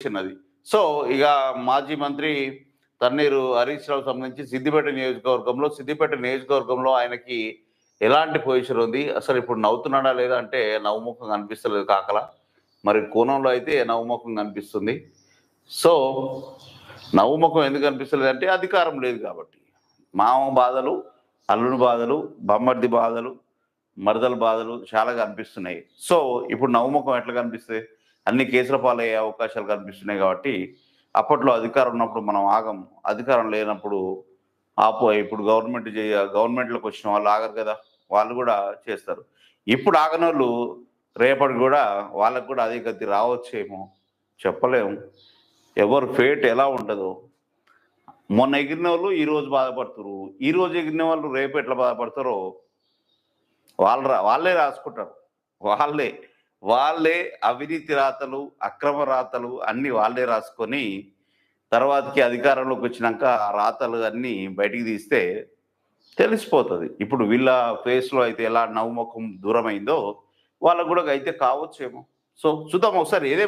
Question అది. So, ఇక మాజీ మంత్రి తన్నీరు హరీష్ రావు సంబంధించి సిద్దిపేట నియోజకవర్గంలో ఆయనకి ఎలాంటి పొజిషన్ ఉంది? అసలు ఇప్పుడు నవ్వుతున్నాడా లేదా అంటే నవ్వుముఖం కనిపిస్తలేదు కాకల. మరి కోనంలో అయితే నవ్వుముఖం కనిపిస్తుంది. సో, నవ్వుముఖం ఎందుకు కనిపిస్తలేదంటే అధికారం లేదు కాబట్టి. మామ బాధలు, అల్లుని బాధలు, బామ్మర్ది బాధలు, మరదల బాధలు చాలా కనిపిస్తున్నాయి. సో, ఇప్పుడు నవ్వుముఖం ఎట్లా కనిపిస్తది? అన్ని కేసుల పాలయ్యే అవకాశాలు కనిపిస్తున్నాయి కాబట్టి, అప్పట్లో అధికారం ఉన్నప్పుడు మనం ఆగం. అధికారం లేనప్పుడు ఇప్పుడు గవర్నమెంట్‌లోకి వచ్చిన వాళ్ళు ఆగరు కదా! వాళ్ళు గూడా చేస్తారు. ఇప్పుడు ఆగనోళ్ళు రేపటికి గూడా వాళ్ళకి కూడా అదే గతి రావచ్చేమో చెప్పలేము. ఎవరి ఫేట్ ఎలా ఉంటదో. మొన్న ఎగిరినోళ్ళు ఈరోజు బాధపడుతుర్రు. ఈరోజు ఎగిరిన వాళ్ళు రేపు ఎట్లా బాధపడతారో వాళ్ళే రాసుకుంటారు. వాళ్ళే. వాళ్ళే అవినీతి రాతలు, అక్రమ రాతలు అన్నీ వాళ్ళే రాసుకొని తర్వాతకి అధికారంలోకి వచ్చినాక ఆ రాతలు అన్నీ బయటికి తీస్తే తెలిసిపోతది. ఇప్పుడు వీళ్ళ ఫేస్‌లో అయితే ఎలా నవ్వుముఖం దూరమైందో వాళ్ళకి గూడా అయితే కావచ్చేమో. సో, చూద్దాం ఒకసారి